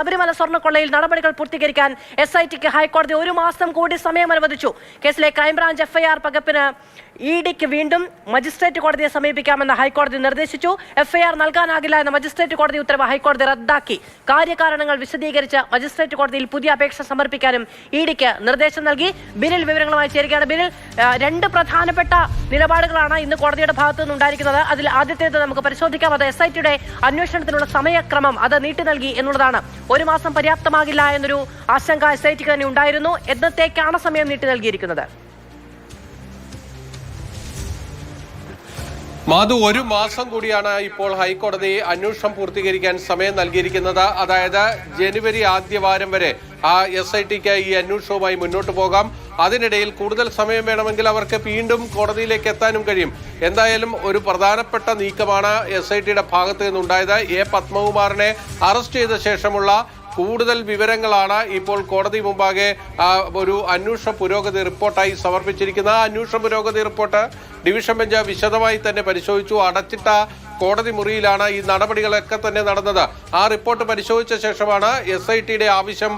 ശബരിമല സ്വർണ്ണക്കൊള്ളയിൽ നടപടികൾ പൂർത്തീകരിക്കാൻ SITക്ക് ഹൈക്കോടതി 1 മാസം കൂടി സമയം അനുവദിച്ചു. കേസിലെ ക്രൈംബ്രാഞ്ച് FIR പകർപ്പിന് EDക്ക് വീണ്ടും മജിസ്ട്രേറ്റ് കോടതിയെ സമീപിക്കാമെന്ന് ഹൈക്കോടതി നിർദ്ദേശിച്ചു. FIR നൽകാനാകില്ല എന്ന മജിസ്ട്രേറ്റ് കോടതി ഉത്തരവ് ഹൈക്കോടതി റദ്ദാക്കി. കാര്യകാരണങ്ങൾ വിശദീകരിച്ച് മജിസ്ട്രേറ്റ് കോടതിയിൽ പുതിയ അപേക്ഷ സമർപ്പിക്കാനും EDക്ക് നിർദ്ദേശം നൽകി. ബിനിൽ വിവരങ്ങളുമായി ചേരുകയാണ്. ബിനിൽ, 2 പ്രധാനപ്പെട്ട നിലപാടുകളാണ് ഇന്ന് കോടതിയുടെ ഭാഗത്തു നിന്നുണ്ടായിരിക്കുന്നത്. അതിൽ ആദ്യത്തേത് നമുക്ക് പരിശോധിക്കാം. അത് SITയുടെ അന്വേഷണത്തിനുള്ള സമയക്രമം അത് നീട്ടി നൽകി എന്നുള്ളതാണ്. 1 മാസം പര്യാപ്തമാകില്ല എന്നൊരു ആശങ്ക SITക്ക് തന്നെ ഉണ്ടായിരുന്നു. എന്നത്തേക്കാണ് സമയം നീട്ടി നൽകിയിരിക്കുന്നത്? മാധു, 1 മാസം കൂടിയാണ് ഇപ്പോൾ ഹൈക്കോടതി അന്വേഷണം പൂർത്തീകരിക്കാൻ സമയം നൽകിയിരിക്കുന്നത്. അതായത് ജനുവരി ആദ്യവാരം വരെ SITക്ക് ഈ അന്വേഷണവുമായി മുന്നോട്ട് പോകാം. അതിനിടയിൽ കൂടുതൽ സമയം വേണമെങ്കിൽ അവർക്ക് വീണ്ടും കോടതിയിലേക്ക് എത്താനും കഴിയും. എന്തായാലും ഒരു പ്രധാനപ്പെട്ട നീക്കമാണ് SITയുടെ ഭാഗത്ത് നിന്നുണ്ടായത്. പത്മകുമാറിനെ അറസ്റ്റ് ചെയ്ത ശേഷമുള്ള കൂടുതൽ വിവരങ്ങളാണ് ഇപ്പോൾ കോടതി മുമ്പാകെ ഒരു അന്വേഷണ പുരോഗതി റിപ്പോർട്ടായി സമർപ്പിച്ചിരിക്കുന്നത്. ആ അന്വേഷണ പുരോഗതി റിപ്പോർട്ട് ഡിവിഷൻ ബെഞ്ച് വിശദമായി തന്നെ പരിശോധിച്ചു. അടച്ചിട്ട കോടതി മുറിയിലാണ് ഈ നടപടികളൊക്കെ തന്നെ നടന്നത്. ആ റിപ്പോർട്ട് പരിശോധിച്ച ശേഷമാണ് SITയുടെ ആവശ്യം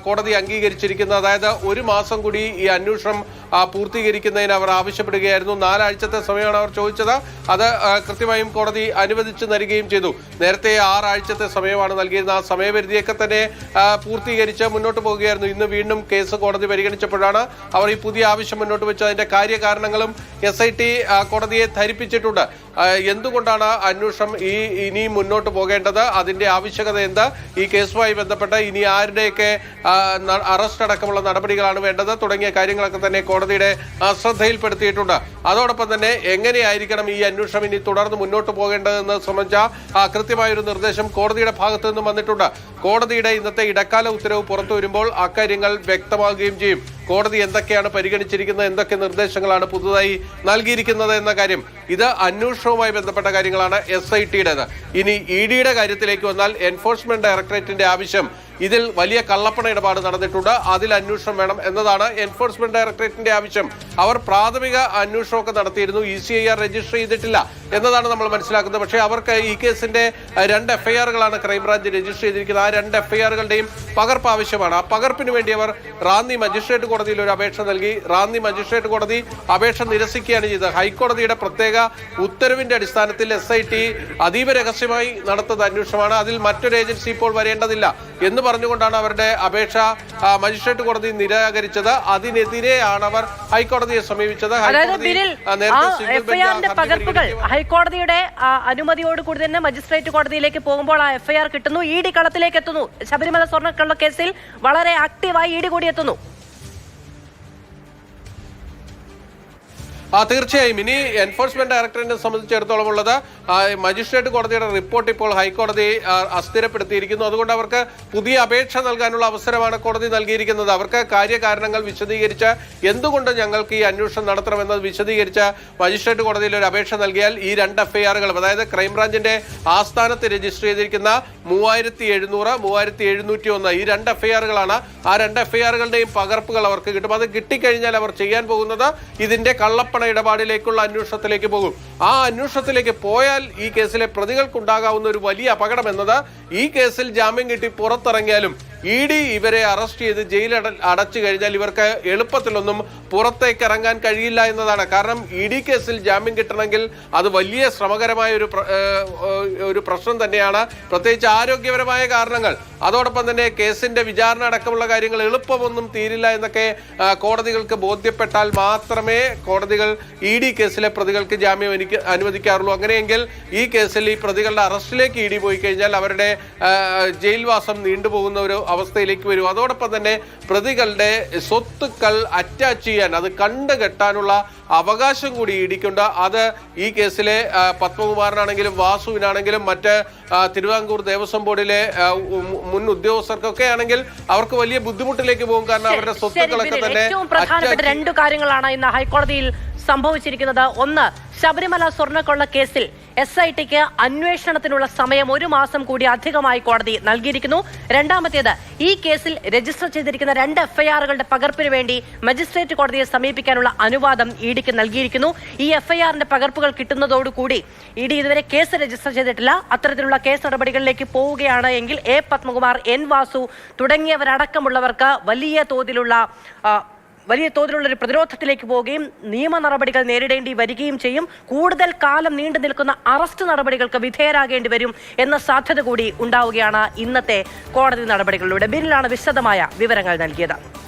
കോടതി അംഗീകരിച്ചിരിക്കുന്നത്. അതായത് 1 മാസം കൂടി ഈ അന്വേഷണം പൂർത്തീകരിക്കുന്നതിന് അവർ ആവശ്യപ്പെടുകയായിരുന്നു. 4 ആഴ്ചത്തെ സമയമാണ് അവർ ചോദിച്ചത്. അത് കൃത്യമായും കോടതി അനുവദിച്ചു നൽകുകയും ചെയ്തു. നേരത്തെ 6 ആഴ്ചത്തെ സമയമാണ് നൽകിയിരുന്നത്. ആ സമയപരിധിയൊക്കെ തന്നെ പൂർത്തീകരിച്ച് മുന്നോട്ട് പോവുകയായിരുന്നു. ഇന്ന് വീണ്ടും കേസ് കോടതി പരിഗണിച്ചപ്പോഴാണ് അവർ ഈ പുതിയ ആവശ്യം മുന്നോട്ട് വെച്ചത്. അതിന്റെ കാര്യകാരണങ്ങളും SIT കോടതിയെ ധരിപ്പിച്ചിട്ടുണ്ട്. എന്തുകൊണ്ടാണ് അന്വേഷണം ഇനി മുന്നോട്ട് പോകേണ്ടത്, അതിന്റെ ആവശ്യകത എന്ത്, ഈ കേസുമായി ബന്ധപ്പെട്ട് ഇനി ആരുടെയൊക്കെ അറസ്റ്റ് അടക്കമുള്ള നടപടികളാണ് വേണ്ടത് തുടങ്ങിയ കാര്യങ്ങളൊക്കെ തന്നെ കോടതിയുടെ ശ്രദ്ധയിൽപ്പെടുത്തിയിട്ടുണ്ട്. അതോടൊപ്പം തന്നെ എങ്ങനെയായിരിക്കണം ഈ അന്വേഷണം ഇനി തുടർന്ന് മുന്നോട്ട് പോകേണ്ടതെന്ന് സംബന്ധിച്ച കൃത്യമായൊരു നിർദ്ദേശം കോടതിയുടെ ഭാഗത്തു നിന്നും വന്നിട്ടുണ്ട്. കോടതിയുടെ ഇന്നത്തെ ഇടക്കാല ഉത്തരവ് പുറത്തു വരുമ്പോൾ അക്കാര്യങ്ങൾ വ്യക്തമാകുകയും ചെയ്യും. കോടതി എന്തൊക്കെയാണ് പരിഗണിച്ചിരിക്കുന്നത്, എന്തൊക്കെ നിർദ്ദേശങ്ങളാണ് പുതുതായി നൽകിയിരിക്കുന്നത് എന്ന കാര്യം. ഇത് അന്വേഷണവുമായി ബന്ധപ്പെട്ട കാര്യങ്ങളാണ് SITയുടേത്. ഇനി EDയുടെ കാര്യത്തിലേക്ക് വന്നാൽ എൻഫോഴ്സ്മെന്റ് ഡയറക്ടറേറ്റിന്റെ ആവശ്യം, ഇതിൽ വലിയ കള്ളപ്പണ ഇടപാട് നടന്നിട്ടുണ്ട്, അതിൽ അന്വേഷണം വേണം എന്നതാണ് എൻഫോഴ്സ്മെന്റ് ഡയറക്ടറേറ്റിന്റെ ആവശ്യം. അവർ പ്രാഥമിക അന്വേഷണമൊക്കെ നടത്തിയിരുന്നു. ECIR രജിസ്റ്റർ ചെയ്തിട്ടില്ല എന്നതാണ് നമ്മൾ മനസ്സിലാക്കുന്നത്. പക്ഷേ അവർക്ക് ഈ കേസിന്റെ 2 FIRകളാണ് ക്രൈംബ്രാഞ്ച് രജിസ്റ്റർ ചെയ്തിരിക്കുന്നത്. ആ 2 FIRകളുടെയും പകർപ്പ് ആവശ്യമാണ്. ആ പകർപ്പിന് വേണ്ടി അവർ റാന്നി മജിസ്ട്രേറ്റ് കോടതിയിൽ ഒരു അപേക്ഷ നൽകി. റാന്നി മജിസ്ട്രേറ്റ് കോടതി അപേക്ഷ നിരസിക്കുകയാണ് ചെയ്തത്. ഹൈക്കോടതിയുടെ പ്രത്യേക ഉത്തരവിന്റെ അടിസ്ഥാനത്തിൽ SIT അതീവ രഹസ്യമായി നടത്തുന്ന അന്വേഷണമാണ്, അതിൽ മറ്റൊരു ഏജൻസി ഇപ്പോൾ വരേണ്ടതില്ല എന്ന് പറഞ്ഞുകൊണ്ടാണ് അവരുടെ അപേക്ഷ മജിസ്ട്രേറ്റ് കോടതി നിരാകരിച്ചത്. അതിനെതിരെയാണ് അവർ ഹൈക്കോടതിയെ സമീപിച്ചത്. പകർപ്പുകൾ ഹൈക്കോടതിയുടെ അനുമതിയോടുകൂടി തന്നെ മജിസ്ട്രേറ്റ് കോടതിയിലേക്ക് പോകുമ്പോൾ ആ FIR കിട്ടുന്നു. ED കളത്തിലേക്ക് എത്തുന്നു. ശബരിമല സ്വർണ്ണക്കള്ള കേസിൽ വളരെ ആക്റ്റീവായി ED കൂടി എത്തുന്നു. തീർച്ചയായും ഇനി എൻഫോഴ്സ്മെന്റ് ഡയറക്ടറേറ്റിനെ സംബന്ധിച്ചിടത്തോളം ഉള്ളത് മജിസ്ട്രേറ്റ് കോടതിയുടെ റിപ്പോർട്ട് ഇപ്പോൾ ഹൈക്കോടതി അസ്ഥിരപ്പെടുത്തിയിരിക്കുന്നു. അതുകൊണ്ട് അവർക്ക് പുതിയ അപേക്ഷ നൽകാനുള്ള അവസരമാണ് കോടതി നൽകിയിരിക്കുന്നത്. അവർക്ക് കാര്യകാരണങ്ങൾ വിശദീകരിച്ച് എന്തുകൊണ്ട് ഞങ്ങൾക്ക് ഈ അന്വേഷണം നടത്തണമെന്നത് വിശദീകരിച്ച് മജിസ്ട്രേറ്റ് കോടതിയിൽ ഒരു അപേക്ഷ നൽകിയാൽ ഈ 2 FIRകളും, അതായത് ക്രൈംബ്രാഞ്ചിന്റെ ആസ്ഥാനത്ത് രജിസ്റ്റർ ചെയ്തിരിക്കുന്ന 3700, 3701 ഈ 2 FIRകളാണ്. ആ 2 FIRകളുടെയും പകർപ്പുകൾ അവർക്ക് കിട്ടും. അത് കിട്ടിക്കഴിഞ്ഞാൽ അവർ ചെയ്യാൻ പോകുന്നത് ഇതിന്റെ കള്ളപ്പണ ഇടപാടിലേക്കുള്ള അന്വേഷണത്തിലേക്ക് പോകും. ആ അന്വേഷണത്തിലേക്ക് പോയാൽ ഈ കേസിലെ പ്രതികൾക്കുണ്ടാകാവുന്ന ഒരു വലിയ അപകടം എന്നത് ഈ കേസിൽ ജാമ്യം കിട്ടി പുറത്തിറങ്ങിയാലും ED ഇവരെ അറസ്റ്റ് ചെയ്ത് ജയിലിൽ അടച്ചു കഴിഞ്ഞാൽ ഇവർക്ക് എളുപ്പത്തിലൊന്നും പുറത്തേക്ക് ഇറങ്ങാൻ കഴിയില്ല എന്നതാണ്. കാരണം ED കേസിൽ ജാമ്യം കിട്ടണമെങ്കിൽ അത് വലിയ ശ്രമകരമായ ഒരു പ്രശ്നം തന്നെയാണ്, പ്രത്യേകിച്ച് ആരോഗ്യപരമായ കാരണങ്ങൾ. അതോടൊപ്പം തന്നെ കേസിന്റെ വിചാരണ അടക്കമുള്ള കാര്യങ്ങൾ എളുപ്പമൊന്നും തീരില്ല എന്നൊക്കെ കോടതികൾക്ക് ബോധ്യപ്പെട്ടാൽ മാത്രമേ കോടതികൾ ED കേസിലെ പ്രതികൾക്ക് ജാമ്യം അനുവദിക്കാറുള്ളൂ. അങ്ങനെയെങ്കിൽ ഈ കേസിൽ ഈ പ്രതികളുടെ അറസ്റ്റിലേക്ക് ED പോയി കഴിഞ്ഞാൽ അവരുടെ ജയിൽവാസം നീണ്ടുപോകുന്ന ഒരു അവസ്ഥയിലേക്ക് വരും. അതോടൊപ്പം തന്നെ പ്രതികളുടെ സ്വത്തുക്കൾ അറ്റാച്ച് ചെയ്യാൻ, അത് കണ്ടുകെട്ടാനുള്ള അവകാശം കൂടി EDക്കുണ്ട്. അത് ഈ കേസിലെ പത്മകുമാറിനാണെങ്കിലും വാസുവിനാണെങ്കിലും മറ്റ് തിരുവിതാംകൂർ ദേവസ്വം ബോർഡിലെ മുൻ ഉദ്യോഗസ്ഥർക്കൊക്കെ ആണെങ്കിൽ അവർക്ക് വലിയ ബുദ്ധിമുട്ടിലേക്ക് പോകും. കാരണം അവരുടെ സ്വത്തുക്കളൊക്കെ തന്നെ പ്രധാനപ്പെട്ട 2 കാര്യങ്ങളാണ് ഇന്ന് ഹൈക്കോടതിയിൽ സംഭവിച്ചിരിക്കുന്നത്. ഒന്ന്, ശബരിമല സ്വർണ്ണക്കൊള്ള കേസിൽ SITക്ക് അന്വേഷണത്തിനുള്ള സമയം 1 മാസം കൂടി അധികമായി കോടതി നൽകിയിരിക്കുന്നു. രണ്ടാമത്തേത്, ഈ കേസിൽ രജിസ്റ്റർ ചെയ്തിരിക്കുന്ന 2 FIRകളുടെ പകർപ്പിന് വേണ്ടി മജിസ്ട്രേറ്റ് കോടതിയെ സമീപിക്കാനുള്ള അനുവാദം ഇഡിക്ക് നൽകിയിരിക്കുന്നു. ഈ FIRന്റെ പകർപ്പുകൾ കിട്ടുന്നതോടുകൂടി ഇഡി ഇതുവരെ കേസ് രജിസ്റ്റർ ചെയ്തിട്ടില്ല. അത്തരത്തിലുള്ള കേസ് നടപടികളിലേക്ക് പോവുകയാണ് എങ്കിൽ A. പത്മകുമാർ, N. വാസു തുടങ്ങിയവരടക്കമുള്ളവർക്ക് വലിയ തോതിലുള്ള ഒരു പ്രതിരോധത്തിലേക്ക് പോവുകയും നിയമ നടപടികൾ നേരിടേണ്ടി വരികയും ചെയ്യും. കൂടുതൽ കാലം നീണ്ടു നിൽക്കുന്ന അറസ്റ്റ് നടപടികൾക്ക് വിധേയരാകേണ്ടി വരും എന്ന സാധ്യത കൂടി ഉണ്ടാവുകയാണ് ഇന്നത്തെ കോടതി നടപടികളിലൂടെ. ബില്ലാണ് വിശദമായ വിവരങ്ങൾ നൽകിയത്.